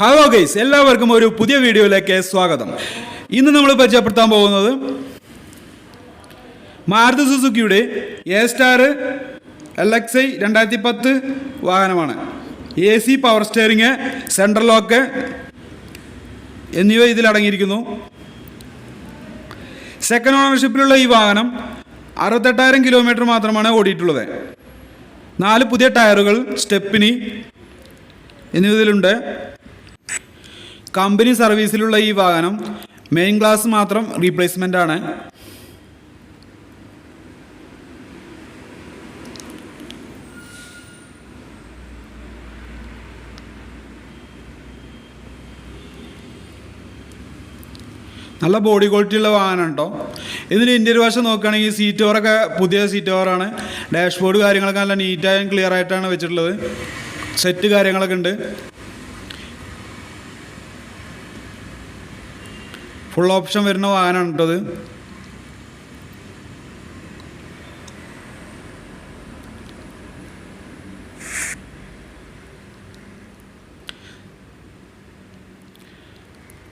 Hello guys, എല്ലാവർക്കും ഒരു പുതിയ വീഡിയോയിലേക്ക് സ്വാഗതം. ഇന്ന് നമ്മൾ പരിചയപ്പെടുത്താൻ പോകുന്നത് മാരുതി സുസുക്കിയുടെ എ സ്റ്റാർ LXi 2010 വാഹനമാണ്. AC, power steering, central lock എന്നിവ ഇതിലടങ്ങിയിരിക്കുന്നു. സെക്കൻഡ് ഓണർഷിപ്പിലുള്ള ഈ വാഹനം 68,000 കിലോമീറ്റർ മാത്രമാണ് ഓടിയിട്ടുള്ളത്. 4 പുതിയ ടയറുകൾ, സ്റ്റെപ്പിനി എന്നിവ ഇതിലുണ്ട്. കമ്പനി സർവീസിലുള്ള ഈ വാഹനം മെയിൻ ഗ്ലാസ് മാത്രം റീപ്ലേസ്മെൻ്റ് ആണ്. നല്ല ബോഡി ക്വാളിറ്റി ഉള്ള വാഹനമാണ് കേട്ടോ. ഇതിൻ്റെ ഇൻറ്റീരിയർ വശം നോക്കുകയാണെങ്കിൽ സീറ്റ് കവറൊക്കെ പുതിയ സീറ്റ് കവറാണ്. ഡാഷ്ബോർഡ് കാര്യങ്ങളൊക്കെ നല്ല നീറ്റായും ക്ലിയർ ആയിട്ടാണ് വെച്ചിട്ടുള്ളത്. സെറ്റ് കാര്യങ്ങളൊക്കെ ഉണ്ട്. ഫുൾ ഓപ്ഷൻ വരുന്ന വാഹനമാണ് കേട്ടോ ഇത്.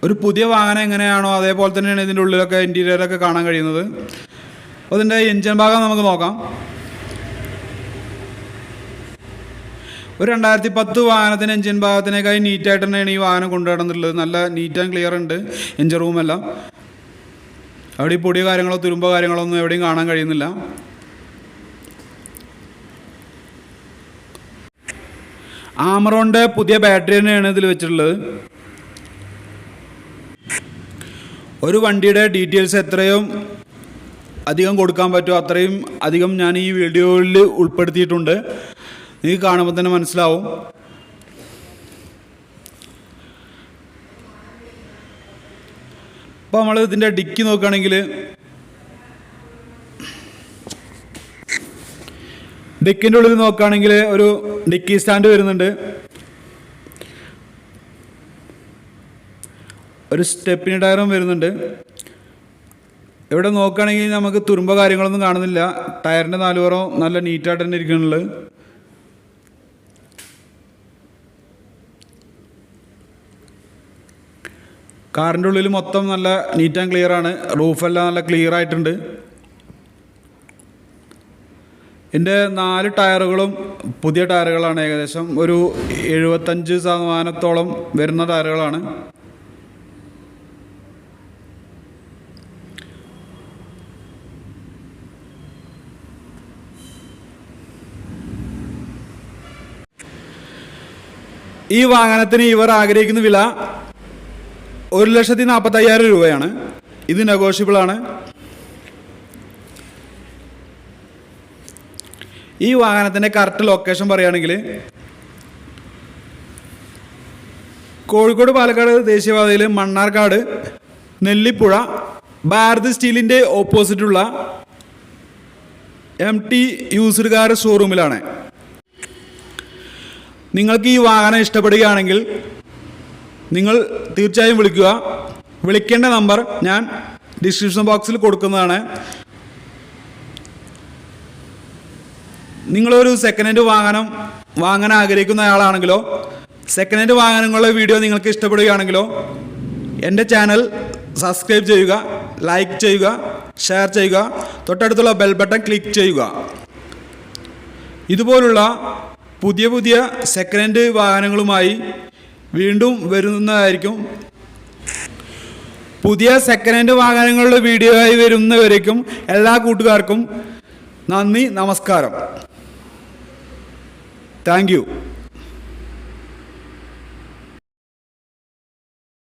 ഒരു പുതിയ വാഹനം എങ്ങനെയാണോ അതേപോലെ തന്നെയാണ് ഇതിൻ്റെ ഉള്ളിലൊക്കെ ഇൻറ്റീരിയറൊക്കെ കാണാൻ കഴിയുന്നത്. അപ്പോൾ ഇതിൻ്റെ എൻജിൻ ഭാഗം നമുക്ക് നോക്കാം. ഒരു 2010 വാഹനത്തിന് എൻജിൻ ഭാഗത്തിനേക്കായി നീറ്റായിട്ട് തന്നെയാണ് ഈ വാഹനം കൊണ്ടുനടന്നിട്ടുള്ളത്. നല്ല നീറ്റ് ആൻഡ് ക്ലിയർ ഉണ്ട് എൻജിൻ റൂമെല്ലാം. അവിടെ ഈ പൊടിയോ കാര്യങ്ങളോ തുരുമ്പോ കാര്യങ്ങളോ ഒന്നും എവിടെയും കാണാൻ കഴിയുന്നില്ല. ആമറോണിൻ്റെ പുതിയ ബാറ്ററി തന്നെയാണ് ഇതിൽ വെച്ചിട്ടുള്ളത്. ഒരു വണ്ടിയുടെ ഡീറ്റെയിൽസ് എത്രയും അധികം കൊടുക്കാൻ പറ്റുമോ അത്രയും അധികം ഞാൻ ഈ വീഡിയോയിൽ ഉൾപ്പെടുത്തിയിട്ടുണ്ട്. നിങ്ങൾക്ക് കാണുമ്പോൾ തന്നെ മനസ്സിലാവും. അപ്പോൾ നമ്മൾ ഇതിൻ്റെ ഡിക്കി നോക്കുകയാണെങ്കിൽ ഡിക്കിൻ്റെ ഉള്ളിൽ നോക്കുകയാണെങ്കിൽ ഒരു ഡിക്കി സ്റ്റാൻഡ് വരുന്നുണ്ട്. ഒരു സ്റ്റെപ്പിനി ടയറും വരുന്നുണ്ട്. ഇവിടെ നോക്കുകയാണെങ്കിൽ നമുക്ക് തുരുമ്പോ കാര്യങ്ങളൊന്നും കാണുന്നില്ല. ടയറിൻ്റെ 4 പുറം നല്ല നീറ്റായിട്ട് തന്നെ ഇരിക്കുന്നുള്ളത്. കാറിൻ്റെ ഉള്ളിൽ മൊത്തം നല്ല നീറ്റ് ആൻഡ് ക്ലിയർ ആണ്. റൂഫെല്ലാം നല്ല ക്ലിയർ ആയിട്ടുണ്ട്. ഇതിൻ്റെ 4 ടയറുകളും പുതിയ ടയറുകളാണ്. ഏകദേശം ഒരു 75% വരുന്ന ടയറുകളാണ്. ഈ വാഹനത്തിന് ഇവർ ആഗ്രഹിക്കുന്ന വില 1,45,000 രൂപയാണ്. ഇത് നെഗോഷ്യബിൾ ആണ്. ഈ വാഹനത്തിൻ്റെ കറക്റ്റ് ലൊക്കേഷൻ പറയുകയാണെങ്കിൽ കോഴിക്കോട് പാലക്കാട് ദേശീയപാതയിൽ മണ്ണാർക്കാട് നെല്ലിപ്പുഴ ഭാരത് സ്റ്റീലിൻ്റെ ഓപ്പോസിറ്റുള്ള MT യൂസ്ഡ് കാർ ഷോറൂമിലാണ്. നിങ്ങൾക്ക് ഈ വാഹനം ഇഷ്ടപ്പെടുകയാണെങ്കിൽ നിങ്ങൾ തീർച്ചയായും വിളിക്കുക. വിളിക്കേണ്ട നമ്പർ ഞാൻ ഡിസ്ക്രിപ്ഷൻ ബോക്സിൽ കൊടുക്കുന്നതാണ്. നിങ്ങളൊരു സെക്കൻഡ് ഹാൻഡ് വാഹനം വാങ്ങാൻ ആഗ്രഹിക്കുന്ന ആളാണെങ്കിലോ സെക്കൻഡ് ഹാൻഡ് വാഹനങ്ങളുടെ വീഡിയോ നിങ്ങൾക്ക് ഇഷ്ടപ്പെടുകയാണെങ്കിലോ എൻ്റെ ചാനൽ സബ്സ്ക്രൈബ് ചെയ്യുക, ലൈക്ക് ചെയ്യുക, ഷെയർ ചെയ്യുക, തൊട്ടടുത്തുള്ള ബെൽ ബട്ടൺ ക്ലിക്ക് ചെയ്യുക. ഇതുപോലുള്ള പുതിയ പുതിയ സെക്കൻഡ് ഹാൻഡ് വാഹനങ്ങളുമായി വീണ്ടും വരുന്നതായിരിക്കും. പുതിയ സെക്കൻഡ് ഹാൻഡ് വാഹനങ്ങളുടെ വീഡിയോ ആയി വരുന്നവരേക്കും എല്ലാ കൂട്ടുകാർക്കും നന്ദി, നമസ്കാരം. Thank you.